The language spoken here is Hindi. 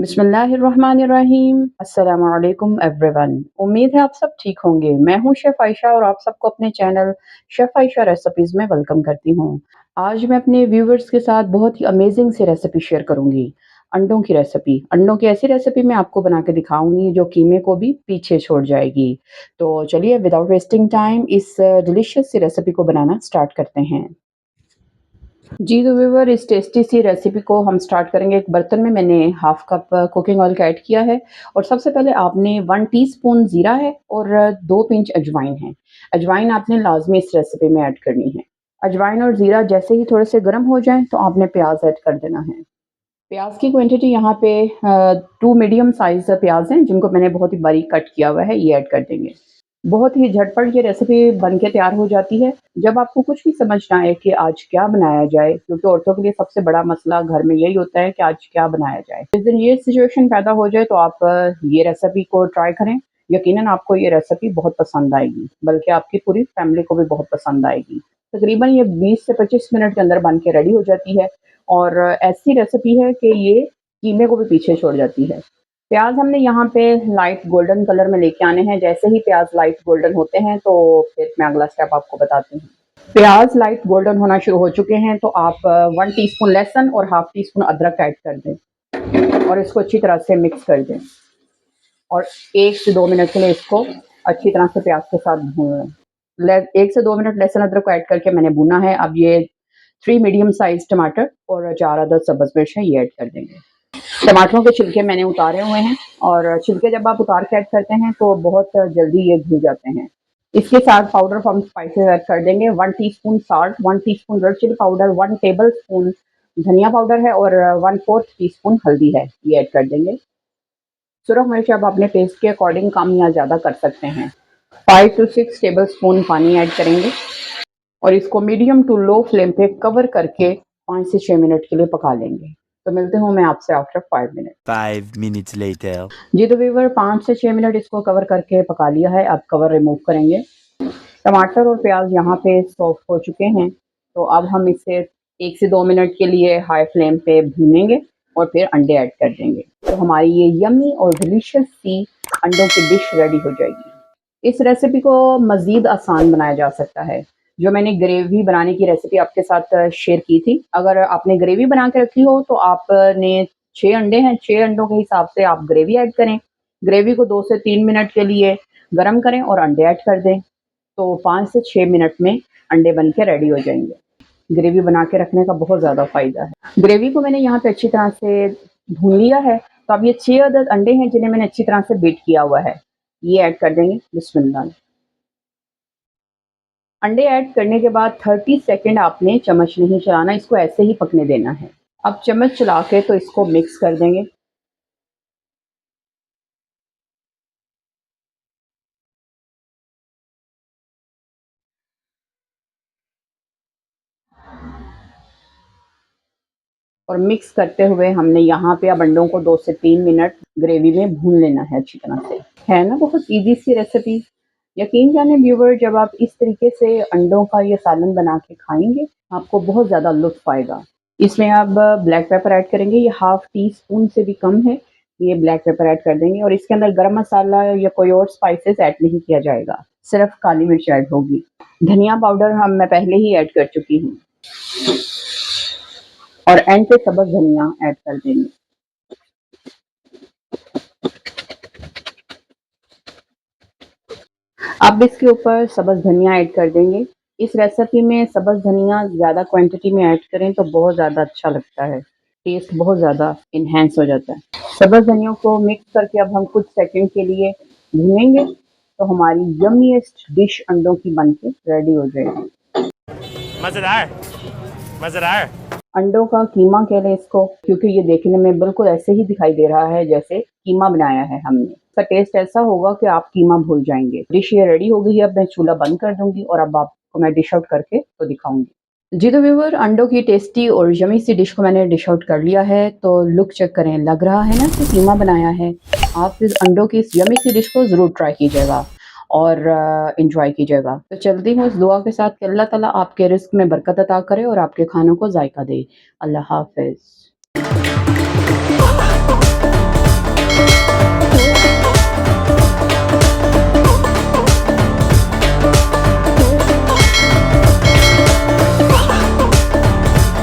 बिस्मिल्लाहिर्रहमानिर्रहीम। अस्सलामु अलैकुम एवरीवन। उम्मीद है आप सब ठीक होंगे। मैं हूँ शेफ़ आयशा और आप सबको अपने चैनल शेफ़ आयशा रेसिपीज़ में वेलकम करती हूँ। आज मैं अपने व्यूअर्स के साथ बहुत ही अमेज़िंग सी रेसिपी शेयर करूँगी। अंडों की रेसिपी। अंडों की ऐसी रेसिपी मैं आपको बना के दिखाऊँगी जो कीमे को भी पीछे छोड़ जाएगी। तो चलिए विदाउट वेस्टिंग टाइम इस डिलीशियस सी रेसिपी को बनाना स्टार्ट करते हैं। जी, तो व्यूअर इस टेस्टी सी रेसिपी को हम स्टार्ट करेंगे। एक बर्तन में मैंने हाफ़ कप कुकिंग ऑयल का ऐड किया है और सबसे पहले आपने 1 टीस्पून ज़ीरा है और 2 पिंच अजवाइन है। अजवाइन आपने लाज़मी इस रेसिपी में ऐड करनी है। अजवाइन और ज़ीरा जैसे ही थोड़े से गर्म हो जाएँ तो आपने प्याज़ ऐड कर देना है। प्याज़ की क्वांटिटी यहाँ पे 2 मीडियम साइज़ प्याज़ हैं जिनको मैंने बहुत ही बारीक कट किया हुआ है, ये ऐड कर देंगे। बहुत ही झटपट ये रेसिपी बन के तैयार हो जाती है। जब आपको कुछ भी समझ ना आए कि आज क्या बनाया जाए, क्योंकि औरतों के लिए सबसे बड़ा मसला घर में यही होता है कि आज क्या बनाया जाए। जिस दिन ये सिचुएशन पैदा हो जाए तो आप ये रेसिपी को ट्राई करें। यकीनन आपको ये रेसिपी बहुत पसंद आएगी, बल्कि आपकी पूरी फैमिली को भी बहुत पसंद आएगी। तकरीबन ये 20 से 25 मिनट के अंदर बन के रेडी हो जाती है और ऐसी रेसिपी है कि ये कीमे को भी पीछे छोड़ जाती है। प्याज़ हमने यहाँ पे लाइट गोल्डन कलर में लेके आने हैं। जैसे ही प्याज़ लाइट गोल्डन होते हैं तो फिर मैं अगला स्टेप आपको बताती हूँ। प्याज़ लाइट गोल्डन होना शुरू हो चुके हैं तो आप 1 टीस्पून लहसुन और हाफ टी स्पून अदरक ऐड कर दें और इसको अच्छी तरह से मिक्स कर दें और 1 से 2 मिनट के लिए इसको अच्छी तरह से प्याज़ के साथ भून लें। 1 से 2 मिनट लहसुन अदरक को ऐड करके मैंने भूना है। अब ये 3 मीडियम साइज़ टमाटर और 4 अदद सब्ज़ मिर्च है, ये ऐड कर देंगे। टमाटरों के छिलके मैंने उतारे हुए हैं और छिलके जब आप उतार के ऐड करते हैं तो बहुत जल्दी ये घुल जाते हैं। इसके साथ पाउडर हम स्पाइसेस ऐड कर देंगे। 1 teaspoon salt, 1 teaspoon red chilli powder, 1 tablespoon धनिया पाउडर है और 1/4 टीस्पून हल्दी है, ये ऐड कर देंगे। सुरख मिर्च आप अपने टेस्ट के अकॉर्डिंग कम या ज़्यादा कर सकते हैं। 5 टू 6 टेबलस्पून पानी ऐड करेंगे और इसको मीडियम टू लो फ्लेम पे कवर करके 5 से 6 मिनट के लिए पका लेंगे। तो मिलते हूँ मैं आपसे आफ्टर 5 मिनट। 5 minutes later. जी, तो व्यूअर 5 से 6 मिनट इसको कवर करके पका लिया है। अब कवर रिमूव करेंगे। टमाटर और प्याज़ यहाँ पे सॉफ्ट हो चुके हैं, तो अब हम इसे 1 से 2 मिनट के लिए हाई फ्लेम पे भूनेंगे और फिर अंडे ऐड कर देंगे। तो हमारी ये यम्मी और डिलीशियस सी अंडों की डिश रेडी हो जाएगी। इस रेसिपी को मज़ीद आसान बनाया जा सकता है। जो मैंने ग्रेवी बनाने की रेसिपी आपके साथ शेयर की थी, अगर आपने ग्रेवी बना के रखी हो तो आपने 6 अंडे हैं, 6 अंडों के हिसाब से आप ग्रेवी ऐड करें। ग्रेवी को 2 से 3 मिनट के लिए गरम करें और अंडे ऐड कर दें। तो 5 से 6 मिनट में अंडे बन के रेडी हो जाएँगे। ग्रेवी बना के रखने का बहुत ज़्यादा फ़ायदा है। ग्रेवी को मैंने यहाँ पे अच्छी तरह से भून लिया है, तो अब ये 6 अदद अंडे हैं जिन्हें मैंने अच्छी तरह से बीट किया हुआ है, ये ऐड कर देंगे। बिस्मिल्लाह। अंडे ऐड करने के बाद 30 सेकंड आपने चम्मच नहीं चलाना, इसको ऐसे ही पकने देना है। अब चम्मच चला के तो इसको मिक्स कर देंगे। और मिक्स करते हुए हमने यहाँ पे अब अंडों को 2 से 3 मिनट ग्रेवी में भून लेना है अच्छी तरह से। है ना बहुत ईज़ी सी रेसिपी। यकीन जाने व्यूअर जब आप इस तरीके से अंडों का ये सालन बना के खाएँगे, आपको बहुत ज़्यादा लुत्फ़ आएगा। इसमें अब ब्लैक पेपर ऐड करेंगे, ये हाफ टी स्पून से भी कम है, ये ब्लैक पेपर ऐड कर देंगे और इसके अंदर गरम मसाला या कोई और स्पाइसेस ऐड नहीं किया जाएगा, सिर्फ़ काली मिर्च ऐड होगी। धनिया पाउडर मैं पहले ही ऐड कर चुकी हूँ। और एंड पे सब्ज़ धनिया ऐड कर देंगे। अब इसके ऊपर सब्ज़ धनिया ऐड कर देंगे। इस रेसिपी में सब्ज़ धनिया ज़्यादा क्वांटिटी में ऐड करें तो बहुत ज़्यादा अच्छा लगता है, टेस्ट बहुत ज़्यादा एनहांस हो जाता है। सब्ज़ धनिया को मिक्स करके अब हम कुछ सेकंड के लिए भूनेंगे, तो हमारी यम्मीएस्ट डिश अंडों की बन के रेडी हो जाएगी। मज़ेदार, मज़ेदार। अंडों का कीमा कह लें इसको, क्योंकि ये देखने में बिल्कुल ऐसे ही दिखाई दे रहा है जैसे कीमा बनाया है हमने। इसका टेस्ट ऐसा होगा कि आप कीमा भूल जाएँगे। डिश ये रेडी हो गई है, अब मैं चूल्हा बंद कर दूँगी और अब आपको मैं डिश आउट करके तो दिखाऊँगी। जी, तो व्यूअर अंडों की टेस्टी और यम्मी सी डिश को मैंने डिश आउट कर लिया है, तो लुक चेक करें, लग रहा है ना कि कीमा बनाया है। आप इस अंडों की इस यम्मी सी डिश को ज़रूर ट्राई कीजिएगा और एन्जॉय कीजिएगा। तो चलती हूँ इस दुआ के साथ कि अल्लाह ताला आपके रिज़्क में बरकत अता करे और आपके खानों को ज़ायक़ा दे। अल्लाह हाफ़िज़।